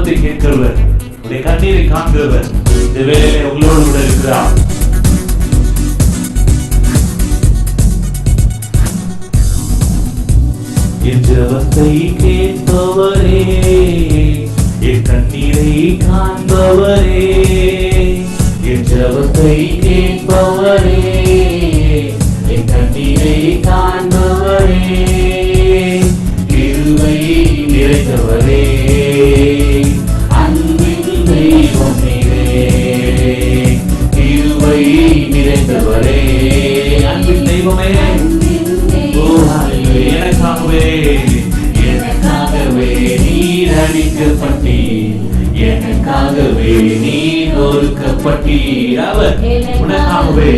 ஜெபத்தை கேட்கிறவர், உங்களுடைய கண்ணீரை காண்கிறவர் இந்த வேளையிலே உங்களோடு கூட இருக்கிறார். என் ஜெபத்தை கேட்பவரே, என் கண்ணீரை காண்பவரே, என் ஜெபத்தை கேட்பவரே, என் கண்ணீரை காண்பவரே, கிருபை நிறைந்தவரே, அன்பின் தெய்வம் நீரே, கிருபை நிறைந்தவரே, அன்பின் தெய்வமே, எனக்காகவே எனக்காகவே நீர் அடிக்கப்பட்டீர், எனக்காகவே நீர் ஒதுக்கப்பட்டீர். அவர் உனக்காகவே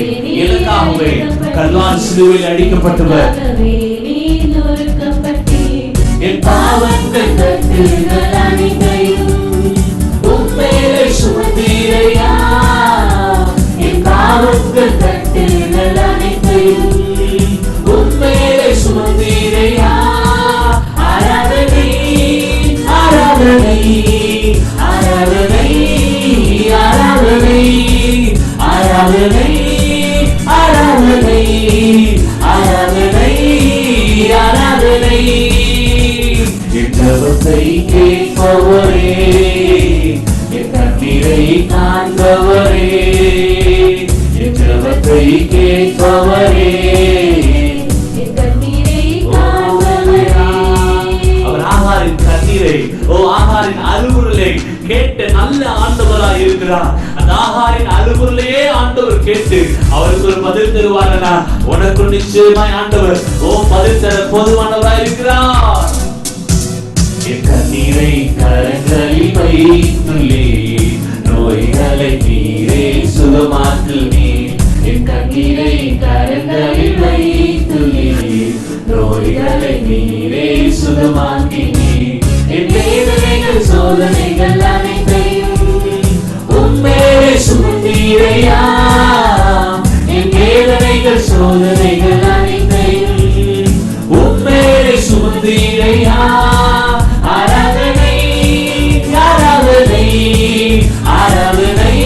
எனக்காகவே கல்வாரி சிலுவையில் அடிக்கப்பட்டவர். என் பாவங்கள் கட்டுகள் அனைத்தையும் உம்மேலே சுமந்தீரையா, என் பாவங்கள் கட்டுகள் அனைத்தையும் உம்மேலே சுமந்தீரையா. ஆராதனை ஆராதனை ஆராதனை ஆராதனை ஆராதனை ஆராதனை ஆராதனை ஆராதனை. என் ஜெபத்தை கேட்பவரே, என் கண்ணீரை காண்பவரே, என் ஜெபத்தை கேட்பவரே, ஆகாரின் அலுவலை கேட்ட நல்ல ஆண்டவராய் இருக்கிறார். அந்த ஆகாரின் அலுவலையே ஆண்டவர் கேட்டு அவருக்கு ஒரு பதில் தருவாரா? உனக்கு நிச்சயமாய் ஆண்டவர் பதில் தர போதுமானவராய் இருக்கிறார். என் கண்ணீரை கரங்களில் வைத்துள்ளே, நோய்களை நீரே சுகமாக்குவீர். என் கண்ணீரை கரங்களில் வைத்துள்ளே, நோய்களை நீரே சுகமாக்கினீர். என் வேதனைகள் சோதனைகள் அனைத்தையும் உம்மேலே சுமந்தீரையா, என் வேதனைகள் சோதனைகள் அனைத்தையும் உம்மேலே சுமந்தீரையா. ஆராதனை ஆராதனை ஆராதனை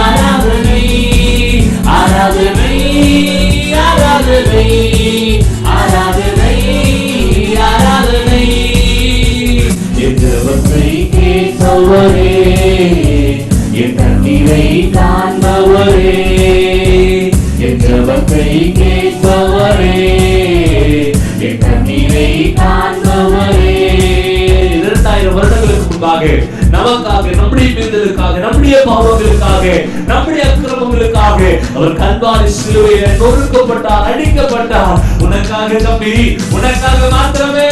ஆராதனை ஆராதனை ஆராதனை ஆராதனை ஆராதனை. என் ஜெபத்தை கேட்பவரே, என் கண்ணீரை காண்பவரே, என் ஜெபத்தை கேட்பவரே, என் கண்ணீரை காண்பவரே. 2000 வருடங்களுக்கு முன்பாக நமக்காக, நம்முடைய மீறுதலுக்காக, நம்முடைய பாவங்களுக்காக, நம்முடைய அக்கிரமங்களுக்காக அவர் கல்வாரி சிலுவையில் நொறுக்கப்பட்டார், அடிக்கப்பட்டார். உனக்காக தம்பி, உனக்காக மாத்திரமே.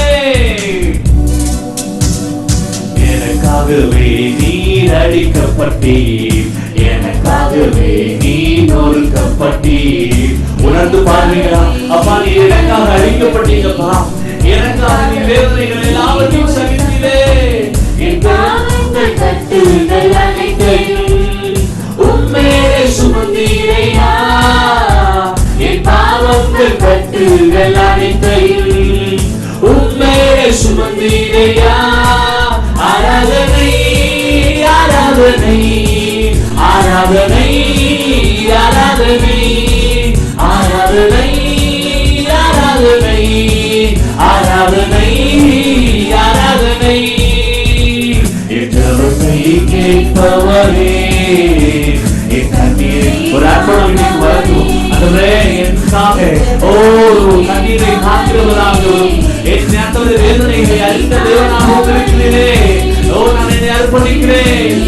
எனக்காகவே நீர் அடிக்கப்பட்டீர், எனக்காகவே நீர் நொறுக்கப்பட்டீர். உணர்ந்து பாருங்களா, அப்பா நீ எனக்காக அடிக்கப்பட்டீங்கப்பா, எனக்காக நீ வேதனைகள் எல்லாவற்றையும் சகித்தீரே. என் பாவங்கள் கட்டுகள் அனைத்தையும் உம்மேலே சுமந்தீரையா, என் பாவங்கள் கட்டுகள் அனைத்தையும் உம்மேலே சுமந்தீரையா. ஆராதனை ஆராதனை ஆராதனை ஆராதனை ஆராதனை ஆராதனை ஆராதனை ஆராதனை. என் ஜெபத்தை கேட்பவரே, என் கண்ணீரை ஒரு அர்ப்பணம் வரும் அதுவே எனக்காக கண்ணீரை காக்கிறவராகவும் என் நேரத்தோட வேதனைகளை அறிந்த தேவனாகவும் இருக்கிறீரே. நான் என்னை அர்ப்பணிக்கிறேன்.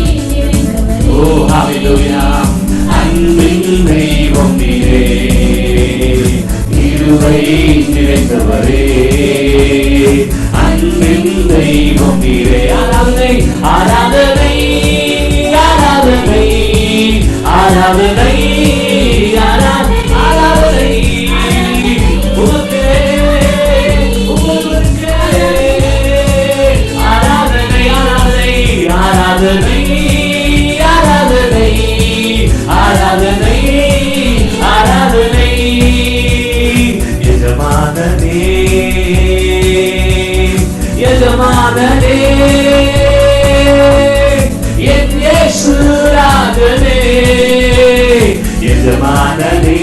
ஹல்லேலூயா. அன்பின் தெய்வம் நீரே, கிருபை நிறைந்தவரே, அன்பின் தெய்வம் நீரே. ஆராதனை ஆராதனை ஆராதனை ஆராதனை ஆராதனை உமக்கே உமக்கே ஆராதனை ஆராதனை ஆராதனை ஆராதனை ஆராதனை ஆராதனை. எஜமானனே எஜமானனே எஜமானனே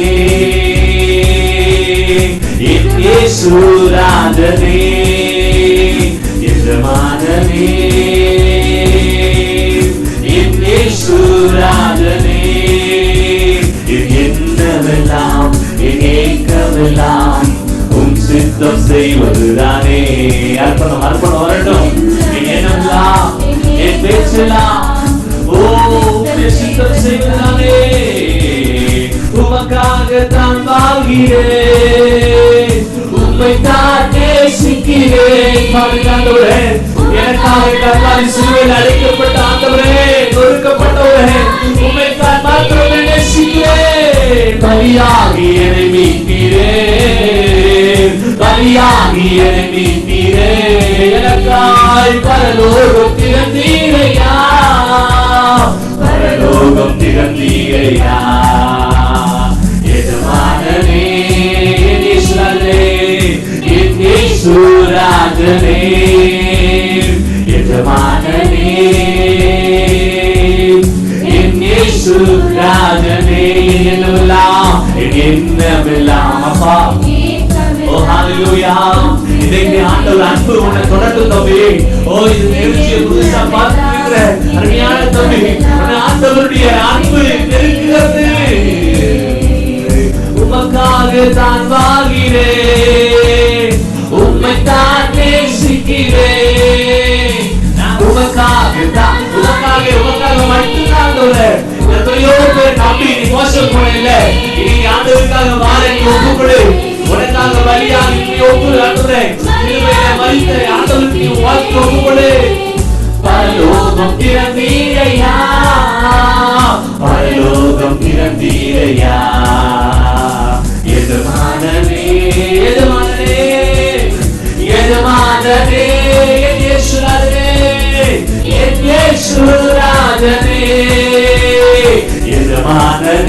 என் இயேசு ராஜனே எஜமானனே என் இயேசு ராஜனே என் எண்ணமெல்லாம் என் ஏக்கமெல்லாம் உம் சித்தம் செய்வதுதானே. அர்ப்பணம் அர்ப்பணம் வரட்டும். என் எண்ணமெல்லாம் என் பேச்செல்லாம் சித்தம் செய்வதானே. உமக்காக தான் வாழ்கிறேன், உம்மை தான் நேசிக்கிறேன். ஆண்டவரே, எனக்காக கர்த்தாவின் சிலுவையில் அடைக்கப்பட்ட ஆண்டவரே, நொறுக்கப்பட்டவரே, உம்மை தான் மாத்திரமே நேசிக்கிறேன். பலியாகி என்னை மீட்கிறேன், பலியாகி என்னை மீட்கிறேன். எனக்காய் பரலோகம் திறந்தீரையா, பரலோகம் திறந்தீரையா. எஜமானனே என் இயேசு ராஜனே, எஜமானனே என் இயேசு ராஜனே. என்னவெல்லாம் என் எண்ணமெல்லாம் அப்பா. ஓ ஹalleluya. இன்றைக்கு ஆண்டவர் அன்பு உன்னை தொடர்ந்து தம்பி. ஓ இது நிகழ்ச்சியை புதுசா பார்த்துக்கிற அருமையான தம்பி, உன்னை ஆண்டவருடைய அன்பு நெருங்குகிறது. உமக்காக தான் வாழ்கிறேன், உம்மை தான் நேசிக்கிறேன். நான் உமக்காக தான், உமக்காக மட்டும்தான். எத்தனையோ பேர் நம்பி நீ மோசம் போனல, இனி ஆண்டவருக்காக வாழ நீ ஒப்புக்கொடு. உனக்காக வழியாக நீ ஒப்புக்கொடு. ஆண்டவரே, சிலுவையிலே மரித்த ஆண்டவருக்கு நீ வாழ்க்கை ஒப்புக்கொடு. பரலோகம் திறந்தீரையா, பரலோகம் திறந்தீரையா. எஜமானனே எஜமானனே எஜமானனே என் இயேசு ராஜனே, என் இயேசு ராஜனே. எஜமானனே